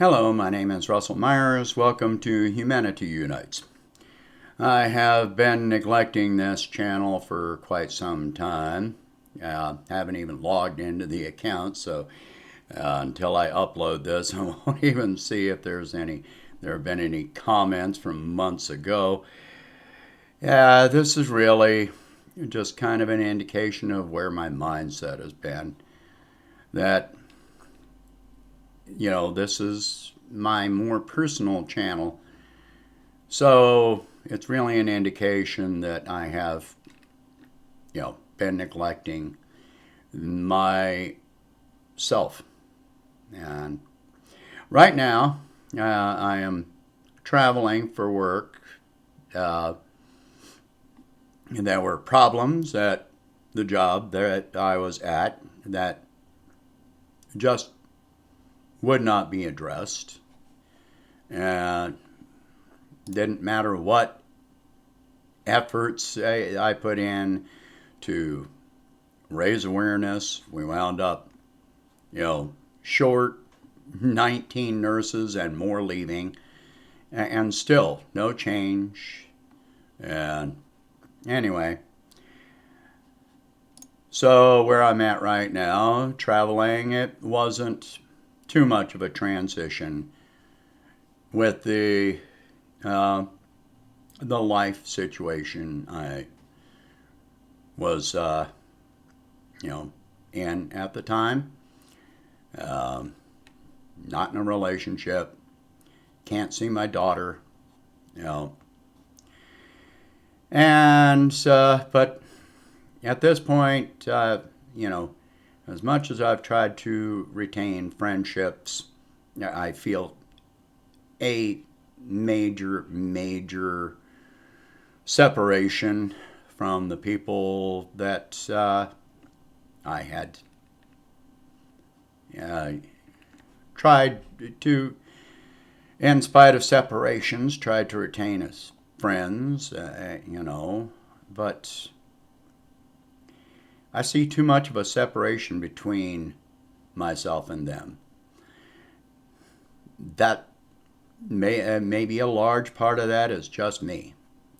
Hello, my name is Russell Myers. Welcome to Humanity Unites. I have been neglecting this channel for quite some time. Haven't even logged into the account, so until I upload this, I won't even see if there have been any comments from months ago. This is really just kind of an indication of where my mindset has been. That this is my more personal channel. So it's really an indication that I have, been neglecting myself. And right now, I am traveling for work. And there were problems at the job that I was at that just would not be addressed. And didn't matter what efforts I put in to raise awareness. We wound up, short 19 nurses and more leaving, and still no change. And anyway, so where I'm at right now, traveling, it wasn't too much of a transition with the life situation I was in at the time. Not in a relationship. Can't see my daughter. You know. And but at this point, as much as I've tried to retain friendships, I feel a major separation from the people that I had tried to, in spite of separations, tried to retain as friends, but I see too much of a separation between myself and them. That maybe a large part of that is just me.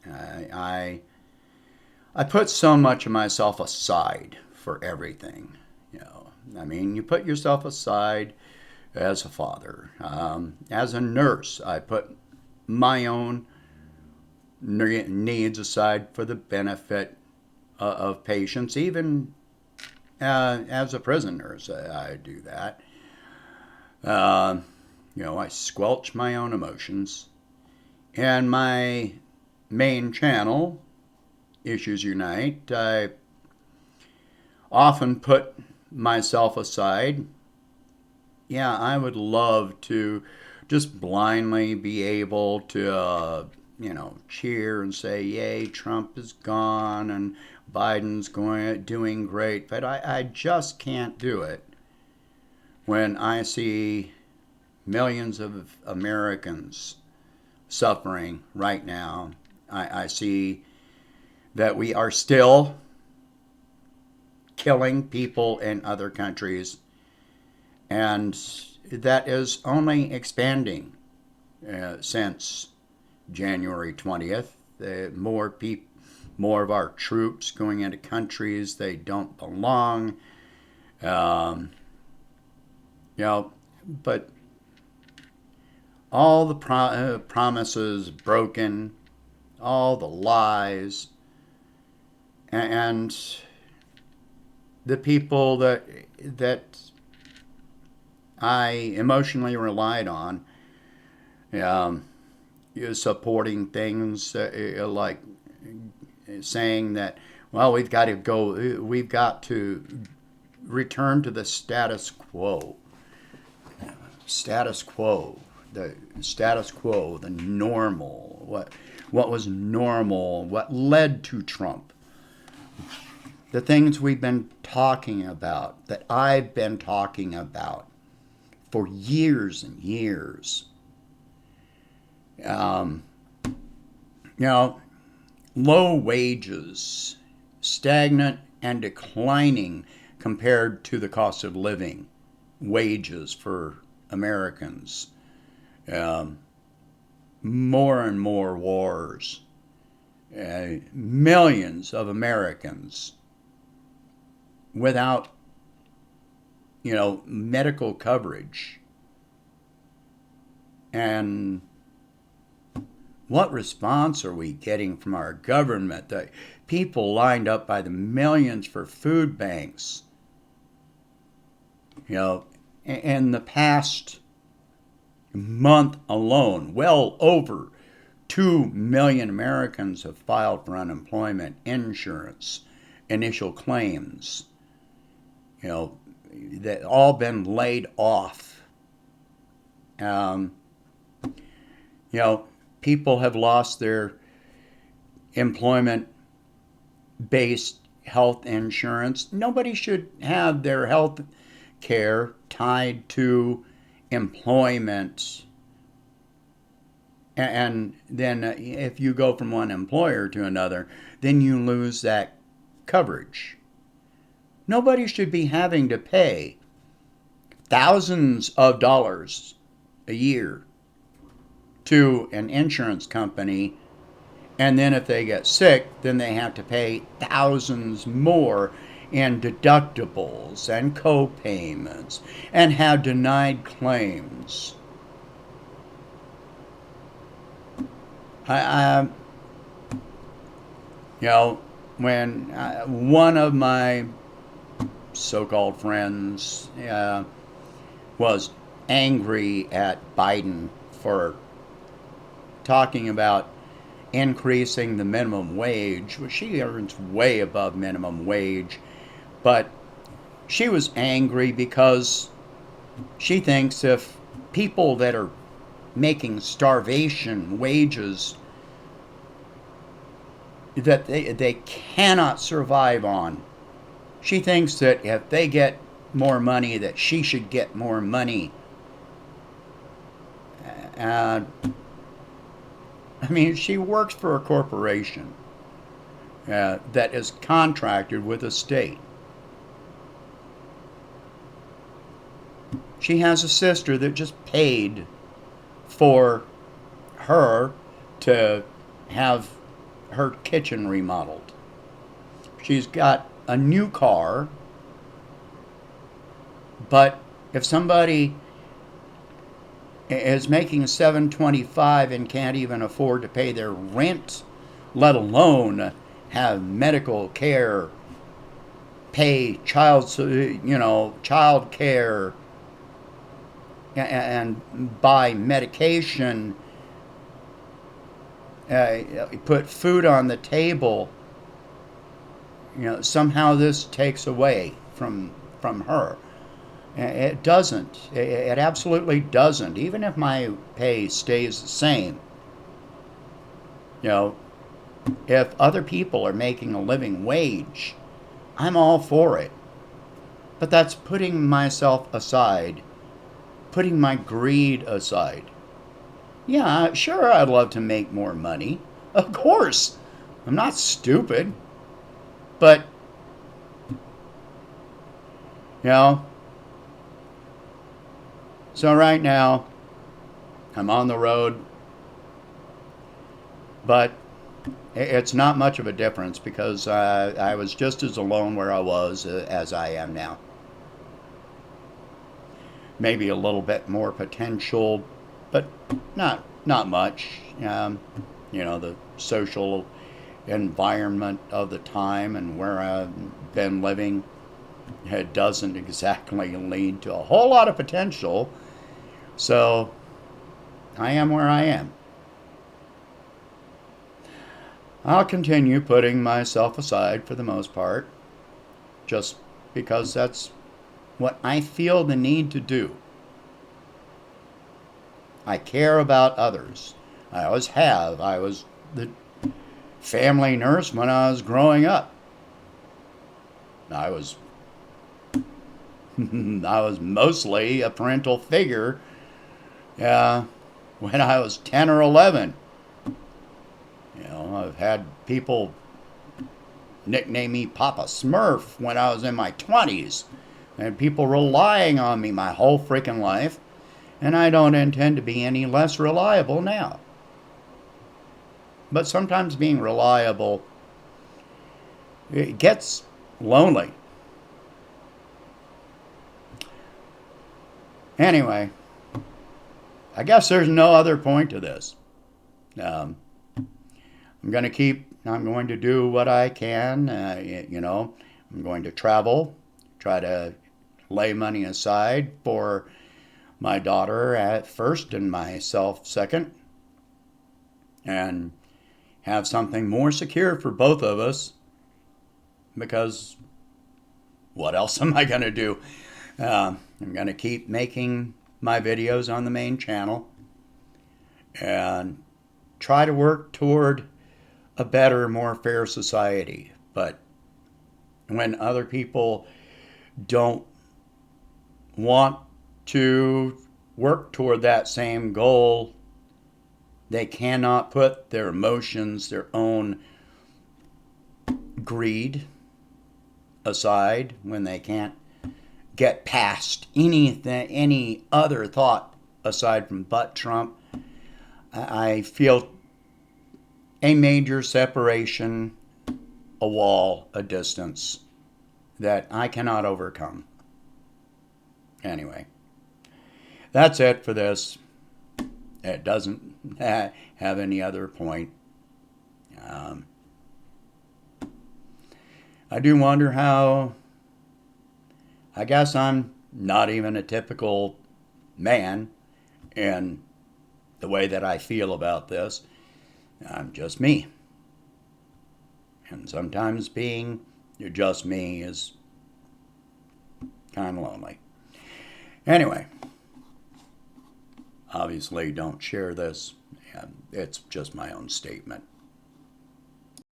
I put so much of myself aside for everything. You put yourself aside as a father. As a nurse, I put my own needs aside for the benefit of patients. Even as a prison nurse, I do that. I squelch my own emotions. And my main channel, Issues Unite, I often put myself aside. Yeah, I would love to just blindly be able to, cheer and say, yay, Trump is gone and Biden's doing great. But I just can't do it when I see millions of Americans suffering right now. I see that we are still killing people in other countries, and that is only expanding since January 20th. More of our troops going into countries they don't belong. But all the promises broken, all the lies, and the people that I emotionally relied on, supporting things like saying that, well, we've got to return to the status quo. Status quo, the normal, what was normal, what led to Trump. The things we've been talking about, that I've been talking about for years and years. Low wages, stagnant and declining compared to the cost of living wages for Americans. Um, More and more wars, millions of Americans without, medical coverage. And what response are we getting from our government? The people lined up by the millions for food banks. In the past month alone, well over 2 million Americans have filed for unemployment insurance initial claims. That all been laid off. Um, People have lost their employment based health insurance. Nobody should have their health care tied to employment. And then if you go from one employer to another, then you lose that coverage. Nobody should be having to pay thousands of dollars a year to an insurance company, and then if they get sick, then they have to pay thousands more in deductibles and co-payments and have denied claims. I when one of my so-called friends was angry at Biden for talking about increasing the minimum wage, which she earns way above minimum wage, but she was angry because she thinks if people that are making starvation wages that they cannot survive on, she thinks that if they get more money, that she should get more money. I mean, she works for a corporation that is contracted with a state. She has a sister that just paid for her to have her kitchen remodeled. She's got a new car, but if somebody is making $725 and can't even afford to pay their rent, let alone have medical care, pay child care, and buy medication, put food on the table, somehow this takes away from her. It doesn't. It absolutely doesn't. Even if my pay stays the same, if other people are making a living wage, I'm all for it. But that's putting myself aside, putting my greed aside. Yeah, sure, I'd love to make more money. Of course. I'm not stupid. But, so right now, I'm on the road, but it's not much of a difference because I was just as alone where I was as I am now. Maybe a little bit more potential, but not much. The social environment of the time and where I've been living, it doesn't exactly lead to a whole lot of potential. So I am where I am. I'll continue putting myself aside for the most part, just because that's what I feel the need to do. I care about others. I always have. I was the family nurse when I was growing up. I was mostly a parental figure when I was 10 or 11. I've had people nickname me Papa Smurf when I was in my 20s, and people relying on me my whole freaking life. And I don't intend to be any less reliable now. But sometimes being reliable, it gets lonely. Anyway, I guess there's no other point to this. Um, I'm going to do what I can. I'm going to travel, try to lay money aside for my daughter at first and myself second, and have something more secure for both of us, because what else am I going to do? I'm going to keep making my videos on the main channel and try to work toward a better, more fair society. But when other people don't want to work toward that same goal, they cannot put their emotions, their own greed aside, when they can't get past any other thought aside from but Trump. I feel a major separation, a wall, a distance that I cannot overcome. Anyway, that's it for this. It doesn't have any other point. Um, I do wonder how, I guess I'm not even a typical man in the way that I feel about this. I'm just me. And sometimes being just me is kind of lonely. Anyway, obviously don't share this. It's just my own statement.